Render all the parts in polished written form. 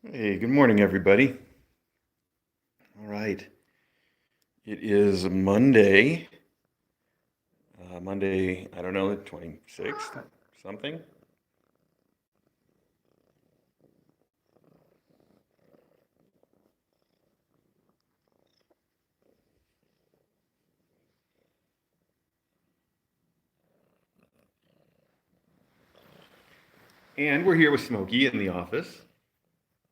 Hey, good morning, everybody. All right. It is Monday. Monday, I don't know, the 26th, something. And we're here with Smokey in the office.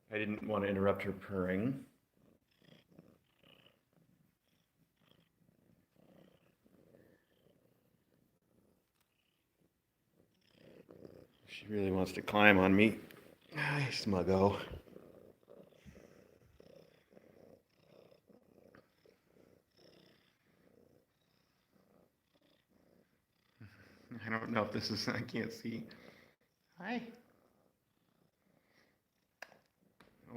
I didn't want to interrupt her purring. She really wants to climb on me. Hi, Smuggo. I don't know if this is, I can't see. Hi.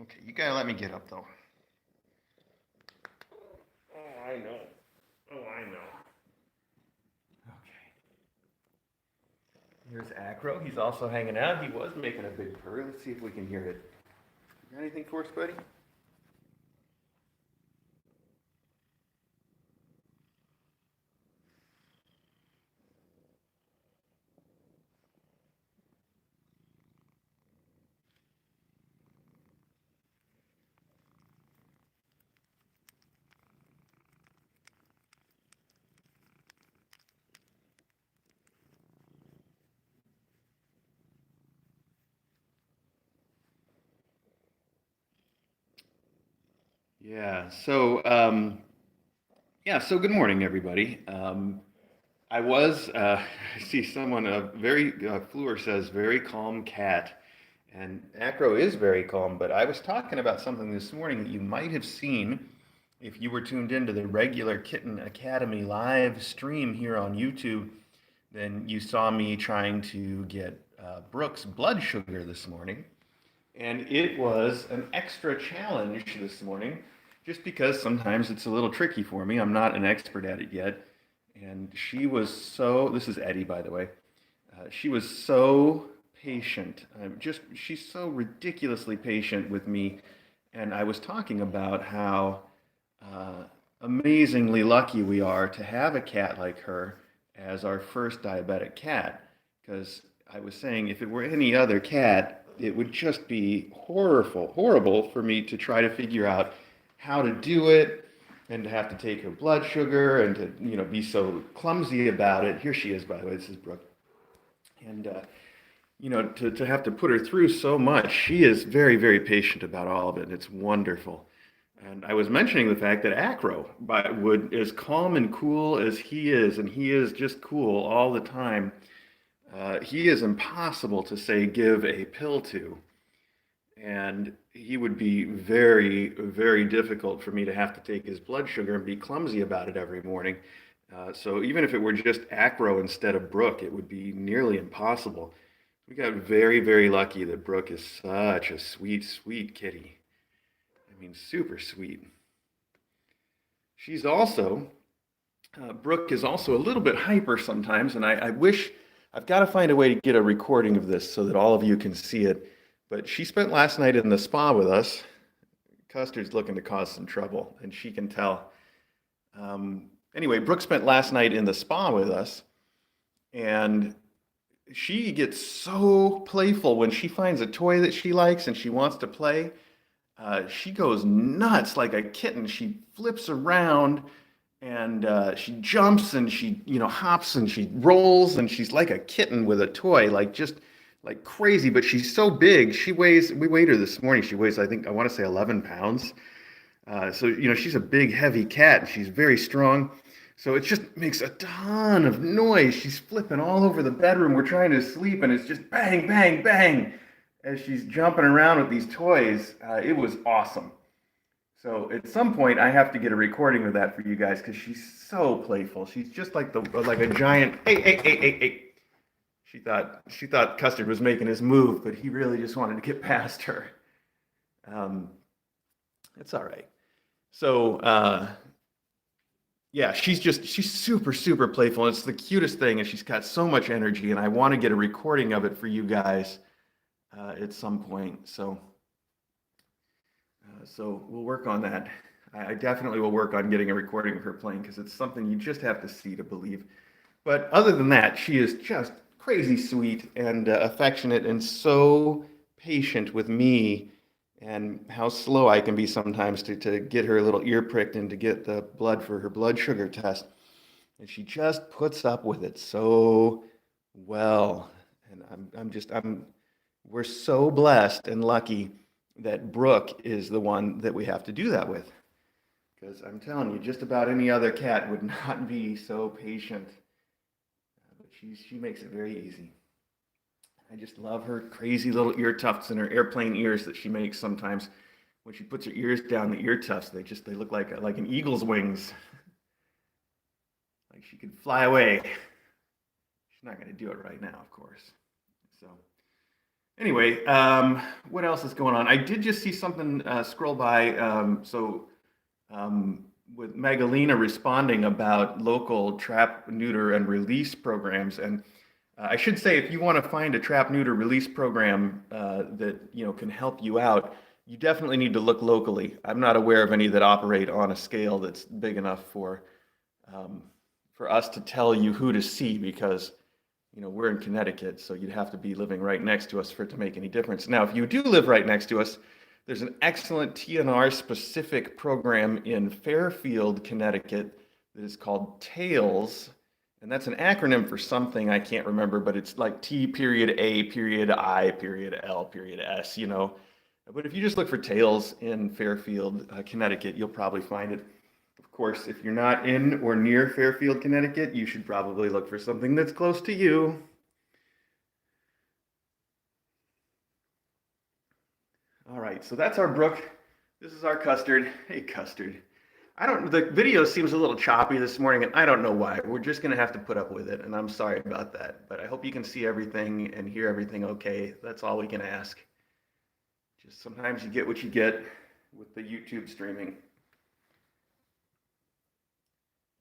Okay, you gotta let me get up, though. Oh, I know. Oh, I know. Okay. Here's Acro. He's also hanging out. He was making a big purr. Let's see if we can hear it. You got anything for us, buddy? Yeah. So good morning, everybody. I was, I see someone, Fleur says, very calm cat. And Acro is very calm, but I was talking about something this morning that you might have seen if you were tuned into the regular Kitten Academy live stream here on YouTube. Then you saw me trying to get Brooke's blood sugar this morning. And it was an extra challenge this morning, just because sometimes it's a little tricky for me. I'm not an expert at it yet. And she was so, this is Eddie, by the way. She was so patient. She's so ridiculously patient with me. And I was talking about how uh, amazingly lucky we are to have a cat like her as our first diabetic cat. Because I was saying if it were any other cat, it would just be horrible for me to try to figure out how to do it and to have to take her blood sugar and to, be so clumsy about it. Here she is, by the way. This is Brooke. And, to have to put her through so much, she is very patient about all of it. It's wonderful. And I was mentioning the fact that Acro would as calm and cool as he is, and he is just cool all the time. He is impossible to say give a pill to, and he would be very difficult for me to have to take his blood sugar and be clumsy about it every morning. So even if it were just Acro instead of Brooke, it would be nearly impossible. We got very lucky that Brooke is such a sweet kitty. I mean, super sweet. She's also, Brooke is also a little bit hyper sometimes, and I wish, I've got to find a way to get a recording of this so that all of you can see it. But she spent last night in the spa with us. Custard's looking to cause some trouble, and she can tell. Anyway, Brooke spent last night in the spa with us, and she gets so playful when she finds a toy that she likes and she wants to play. She goes nuts like a kitten. She flips around and she jumps and she, hops and she rolls and she's like a kitten with a toy, like just like crazy. But she's so big. We weighed her this morning. She weighs, I think, I want to say 11 pounds. She's a big, heavy cat. And she's very strong. So it just makes a ton of noise. She's flipping all over the bedroom. We're trying to sleep, and it's just bang as she's jumping around with these toys. It was awesome. So at some point, I have to get a recording of that for you guys because she's so playful. She's just like a giant. Hey! She thought Custard was making his move, but he really just wanted to get past her. Um, it's all right. So yeah, she's super playful. It's the cutest thing, and she's got so much energy. And I want to get a recording of it for you guys at some point. So So we'll work on that. I definitely will work on getting a recording of her playing because it's something you just have to see to believe. But other than that, she is just crazy sweet and affectionate and so patient with me and how slow I can be sometimes to get her little ear pricked and to get the blood for her blood sugar test. And she just puts up with it so well. And we're so blessed and lucky that Brooke is the one that we have to do that with. Because I'm telling you, just about any other cat would not be so patient. But she makes it very easy. I just love her crazy little ear tufts and her airplane ears that she makes sometimes. When she puts her ears down, the ear tufts, they look like an eagle's wings. Like she could fly away. She's not going to do it right now, of course. So anyway, what else is going on? I did just see something scroll by. With Magdalena responding about local trap, neuter, and release programs. And I should say, if you want to find a trap, neuter, release program that can help you out, you definitely need to look locally. I'm not aware of any that operate on a scale that's big enough for us to tell you who to see because we're in Connecticut, so you'd have to be living right next to us for it to make any difference. Now, if you do live right next to us, there's an excellent TNR specific program in Fairfield, Connecticut that is called TAILS. And that's an acronym for something I can't remember, but it's like T.A.I.L.S, But if you just look for TAILS in Fairfield, Connecticut, you'll probably find it. Of course, if you're not in or near Fairfield, Connecticut, you should probably look for something that's close to you. All right, so that's our Brooke. This is our Custard. Hey, Custard. The video seems a little choppy this morning, and I don't know why. We're just going to have to put up with it, and I'm sorry about that. But I hope you can see everything and hear everything okay. That's all we can ask. Just sometimes you get what you get with the YouTube streaming.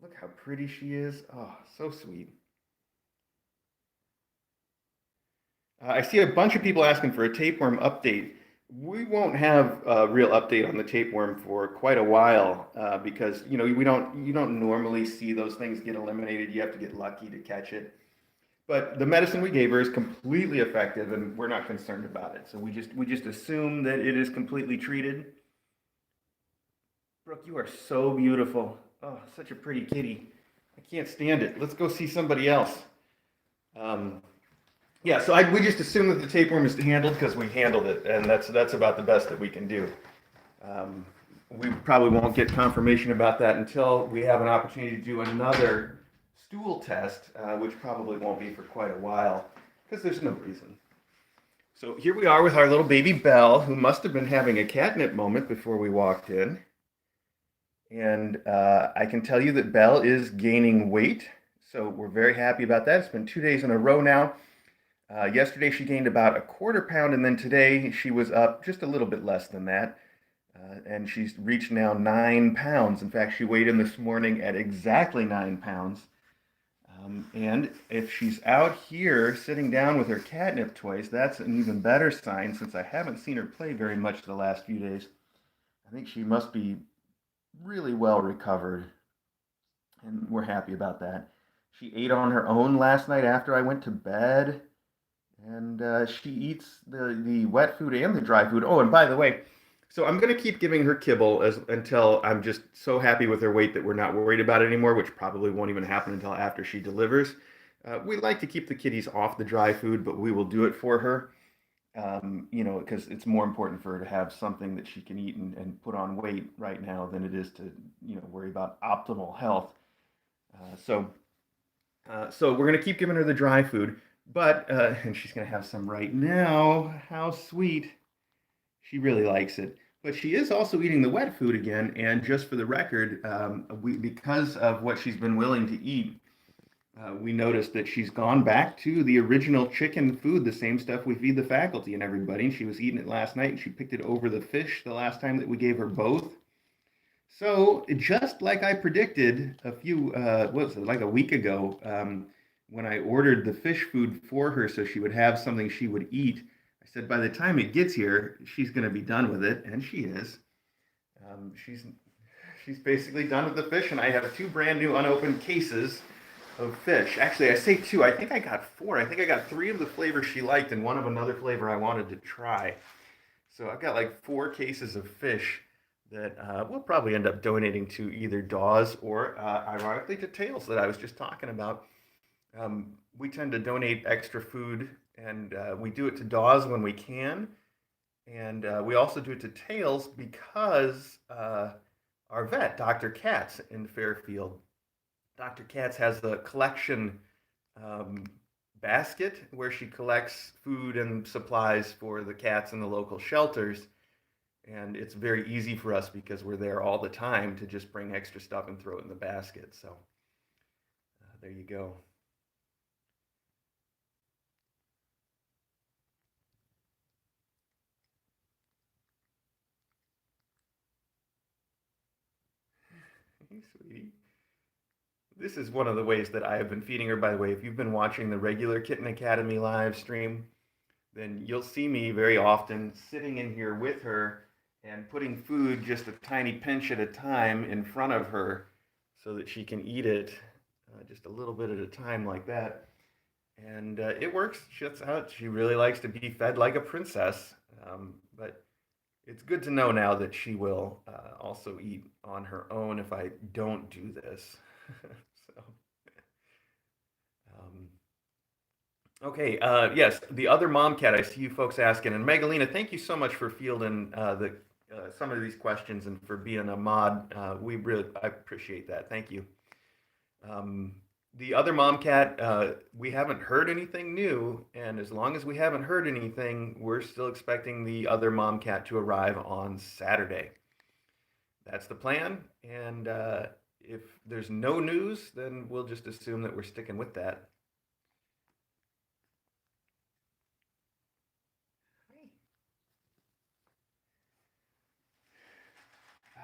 Look how pretty she is. Oh, so sweet. I see a bunch of people asking for a tapeworm update. We won't have a real update on the tapeworm for quite a while because you don't normally see those things get eliminated. You have to get lucky to catch it. But the medicine we gave her is completely effective, and we're not concerned about it. So we just assume that it is completely treated. Brooke, you are so beautiful. Oh, such a pretty kitty. I can't stand it. Let's go see somebody else. Yeah, so we just assume that the tapeworm is handled because we handled it, and that's about the best that we can do. We probably won't get confirmation about that until we have an opportunity to do another stool test, which probably won't be for quite a while because there's no reason. So here we are with our little baby Belle, who must have been having a catnip moment before we walked in. And I can tell you that Belle is gaining weight, so we're very happy about that. It's been 2 days in a row now. Yesterday she gained about a quarter pound, and then today she was up just a little bit less than that. And she's reached now 9 pounds. In fact, she weighed in this morning at exactly 9 pounds. And if she's out here sitting down with her catnip toys, that's an even better sign since I haven't seen her play very much the last few days. I think she must be really well recovered, and we're happy about that. She ate on her own last night after I went to bed. And she eats the wet food and the dry food. Oh, and by the way, so I'm going to keep giving her kibble until I'm just so happy with her weight that we're not worried about it anymore, which probably won't even happen until after she delivers. We like to keep the kitties off the dry food, but we will do it for her, because it's more important for her to have something that she can eat and put on weight right now than it is to, worry about optimal health. So we're going to keep giving her the dry food. But, and she's going to have some right now. How sweet. She really likes it. But she is also eating the wet food again. And just for the record, because of what she's been willing to eat, we noticed that she's gone back to the original chicken food, the same stuff we feed the faculty and everybody. And she was eating it last night, and she picked it over the fish the last time that we gave her both. So just like I predicted like a week ago, when I ordered the fish food for her so she would have something she would eat, I said by the time it gets here, she's going to be done with it, and she is. She's basically done with the fish, and I have two brand new unopened cases of fish. Actually, I say two. I think I got four. I think I got three of the flavors she liked and one of another flavor I wanted to try. So I've got like four cases of fish that we'll probably end up donating to either Dawes or, ironically, to Tails that I was just talking about. We tend to donate extra food, and we do it to Dawes when we can, and we also do it to Tails because our vet, Dr. Katz in Fairfield, Dr. Katz has the collection um, basket where she collects food and supplies for the cats in the local shelters. And it's very easy for us because we're there all the time to just bring extra stuff and throw it in the basket. So there you go. Hey, sweetie. This is one of the ways that I have been feeding her, by the way. If you've been watching the regular Kitten Academy live stream, then you'll see me very often sitting in here with her and putting food just a tiny pinch at a time in front of her so that she can eat it just a little bit at a time like that. And it works. That's how she really likes to be fed like a princess. But it's good to know now that she will also eat on her own if I don't do this. So, um, okay, yes, the other mom cat. I see you folks asking, and Megalina, thank you so much for fielding the some of these questions and for being a mod. I appreciate that. Thank you. Um, the other mom cat, we haven't heard anything new, and as long as we haven't heard anything, we're still expecting the other mom cat to arrive on Saturday. That's the plan, and if there's no news, then we'll just assume that we're sticking with that.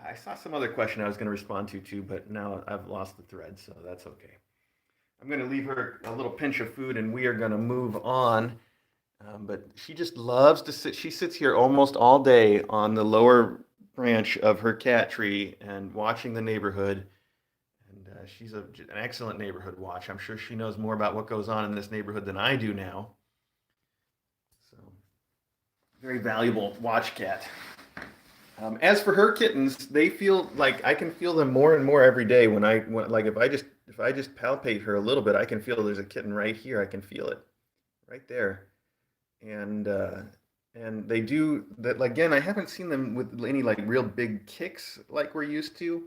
I saw some other question I was going to respond to too, but now I've lost the thread, so that's okay. I'm going to leave her a little pinch of food and we are going to move on. But she just loves to sit. She sits here almost all day on the lower branch of her cat tree and watching the neighborhood. And she's an excellent neighborhood watch. I'm sure she knows more about what goes on in this neighborhood than I do now. So, very valuable watch cat. As for her kittens, they feel like I can feel them more and more every day like if I just palpate her a little bit, I can feel there's a kitten right here. I can feel it right there, and they do that again. I haven't seen them with any like real big kicks like we're used to,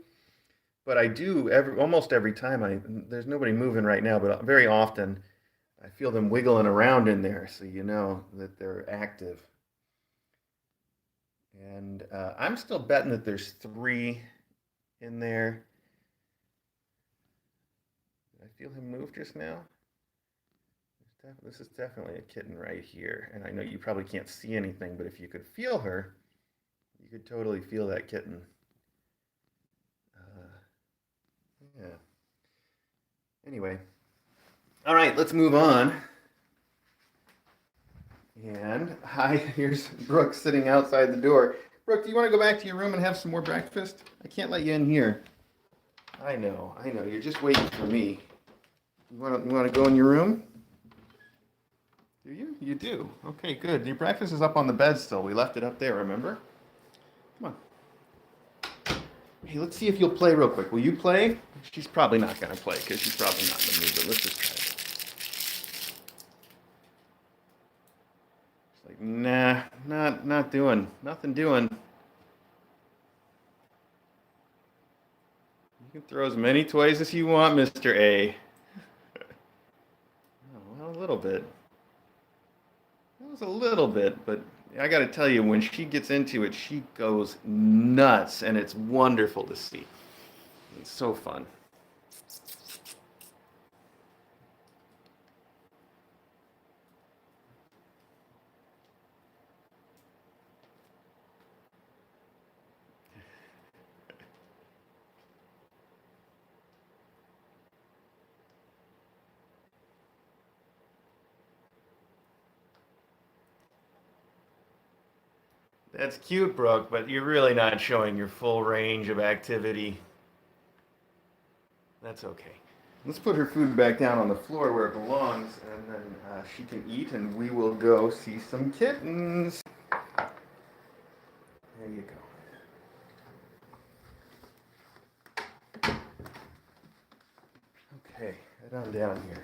but I do almost every time. There's nobody moving right now, but very often I feel them wiggling around in there, so you know that they're active. And I'm still betting that there's three in there. Did I feel him move just now? This is definitely a kitten right here. And I know you probably can't see anything, but if you could feel her, you could totally feel that kitten. Yeah. Anyway. All right, let's move on. And hi, here's Brooke sitting outside the door. Brooke, do you want to go back to your room and have some more breakfast? I can't let you in here. I know. You're just waiting for me. You want to go in your room? Do you? You do. Okay, good. Your breakfast is up on the bed still. We left it up there, remember? Come on. Hey, let's see if you'll play real quick. Will you play? She's probably not going to play because she's probably not in the mood, but let's just try it. She's like, nah, not doing. Nothing doing. You can throw as many toys as you want, Mr. A. Oh, well, a little bit. It was a little bit, but I got to tell you, when she gets into it, she goes nuts, and it's wonderful to see. It's so fun. That's cute, Brooke, but you're really not showing your full range of activity. That's okay. Let's put her food back down on the floor where it belongs, and then she can eat, and we will go see some kittens. There you go. Okay, head on down here.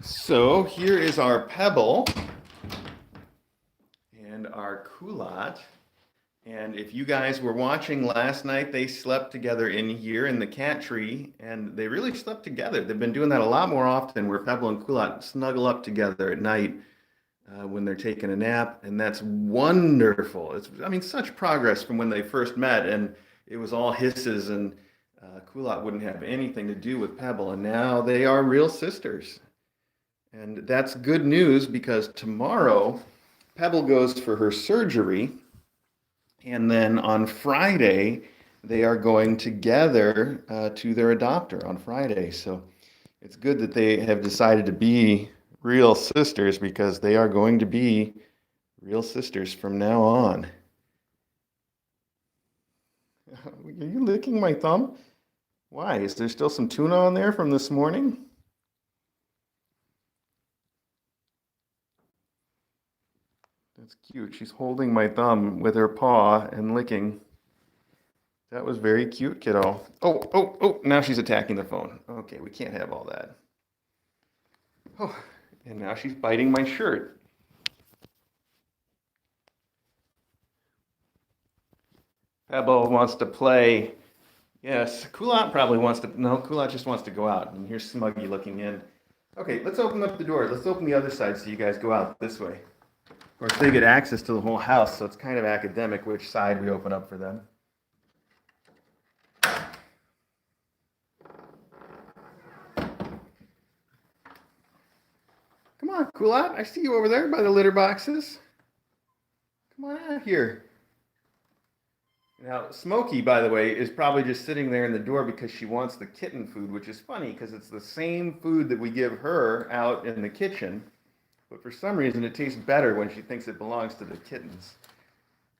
So here is our Pebble and our Culotte. And if you guys were watching last night, they slept together in here in the cat tree, and they really slept together. They've been doing that a lot more often, where Pebble and Culotte snuggle up together at night when they're taking a nap, and that's wonderful. I mean, such progress from when they first met, and it was all hisses, and Culotte wouldn't have anything to do with Pebble, and now they are real sisters. And that's good news because tomorrow Pebble goes for her surgery. And then on Friday, they are going together to their adopter on Friday. So it's good that they have decided to be real sisters because they are going to be real sisters from now on. Are you licking my thumb? Why? Is there still some tuna on there from this morning? That's cute. She's holding my thumb with her paw and licking. That was very cute, kiddo. Oh, now she's attacking the phone. Okay, we can't have all that. Oh, and now she's biting my shirt. Pebble wants to play. Yes, Culotte probably wants to. No, Culotte just wants to go out. And here's Smuggy looking in. Okay, let's open up the door. Let's open the other side so you guys go out this way. Of course, they get access to the whole house, so it's kind of academic which side we open up for them. Come on, Culotte. I see you over there by the litter boxes. Come on out here. Now, Smokey, by the way, is probably just sitting there in the door because she wants the kitten food, which is funny because it's the same food that we give her out in the kitchen. But for some reason, it tastes better when she thinks it belongs to the kittens.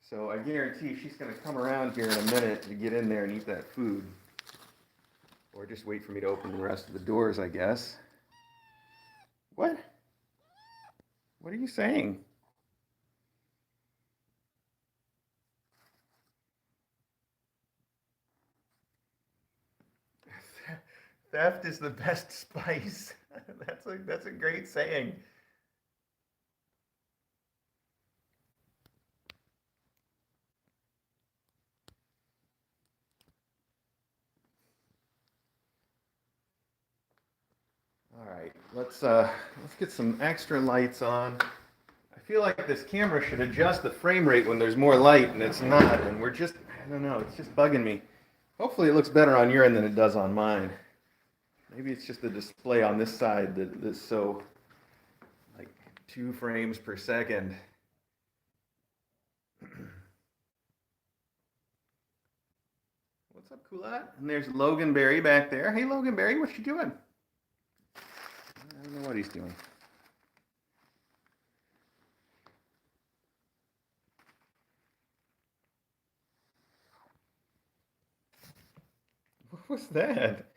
So I guarantee she's going to come around here in a minute to get in there and eat that food. Or just wait for me to open the rest of the doors, I guess. What? What are you saying? Theft is the best spice. That's a great saying. All right, let's get some extra lights on. I feel like this camera should adjust the frame rate when there's more light, and it's not. And I don't know, it's just bugging me. Hopefully it looks better on your end than it does on mine. Maybe it's just the display on this side that's so, like, 2 frames per second. What's up, Culotte? And there's Logan Berry back there. Hey, Logan Berry, what you doing? I don't know what he's doing. What was that?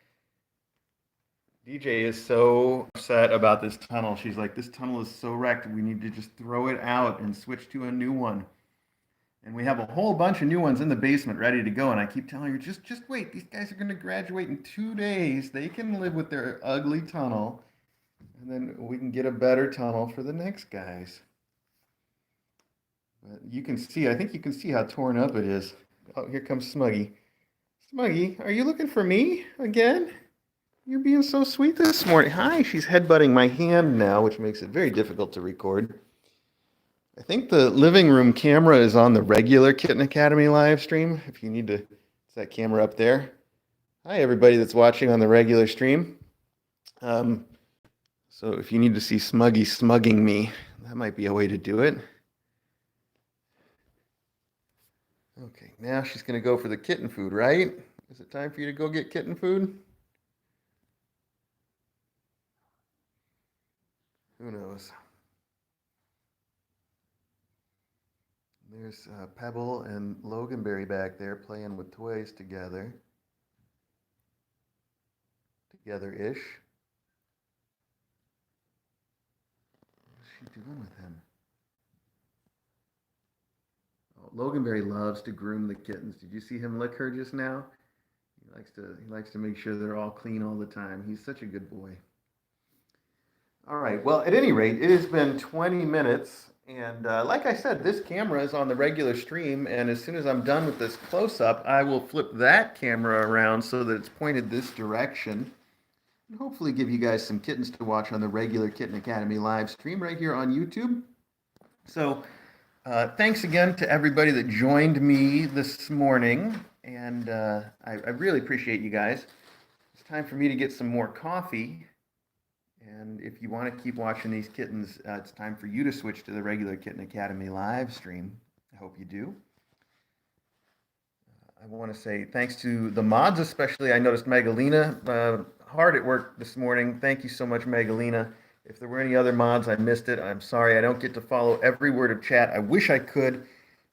DJ is so upset about this tunnel. She's like, this tunnel is so wrecked. We need to just throw it out and switch to a new one. And we have a whole bunch of new ones in the basement ready to go. And I keep telling her, just wait. These guys are going to graduate in 2 days. They can live with their ugly tunnel. And then we can get a better tunnel for the next guys. But you can see, I think you can see how torn up it is. Oh, here comes Smuggy. Smuggy, are you looking for me again? You're being so sweet this morning. Hi, she's headbutting my hand now, which makes it very difficult to record. I think the living room camera is on the regular Kitten Academy live stream. If you need to, it's that camera up there. Hi, everybody that's watching on the regular stream. So if you need to see Smuggy smugging me, that might be a way to do it. Okay, now she's going to go for the kitten food, right? Is it time for you to go get kitten food? Who knows? There's Pebble and Loganberry back there playing with toys together. Together-ish. What's she doing with him? Oh, Loganberry loves to groom the kittens. Did you see him lick her just now? He likes to make sure they're all clean all the time. He's such a good boy. All right. Well, at any rate, it has been 20 minutes. And like I said, this camera is on the regular stream. And as soon as I'm done with this close-up, I will flip that camera around so that it's pointed this direction. And hopefully give you guys some kittens to watch on the regular Kitten Academy live stream right here on YouTube. So thanks again to everybody that joined me this morning. And I really appreciate you guys. It's time for me to get some more coffee. And if you want to keep watching these kittens, it's time for you to switch to the regular Kitten Academy live stream. I hope you do. I want to say thanks to the mods, especially. I noticed Megalina hard at work this morning. Thank you so much, Megalina. If there were any other mods, I missed it. I'm sorry. I don't get to follow every word of chat. I wish I could,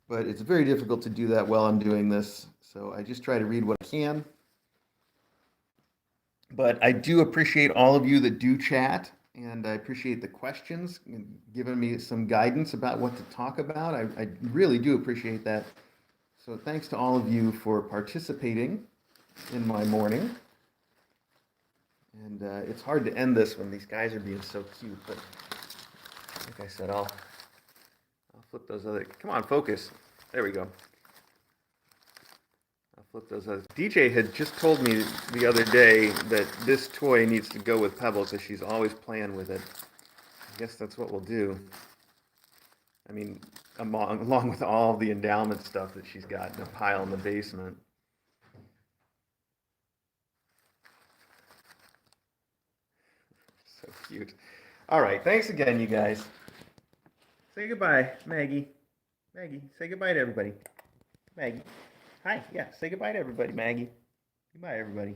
but it's very difficult to do that while I'm doing this. So I just try to read what I can. But I do appreciate all of you that do chat, and I appreciate the questions, and giving me some guidance about what to talk about. I really do appreciate that. So thanks to all of you for participating in my morning. And it's hard to end this when these guys are being so cute, but like I said, I'll flip those other, come on, focus. There we go. I'll flip those others. DJ had just told me the other day that this toy needs to go with Pebble because she's always playing with it. I guess that's what we'll do. I mean, along with all the endowment stuff that she's got in a pile in the basement. So cute. All right, thanks again, you guys. Say goodbye, Maggie. Maggie, say goodbye to everybody. Maggie. Hi, yeah, say goodbye to everybody, Maggie. Goodbye, everybody.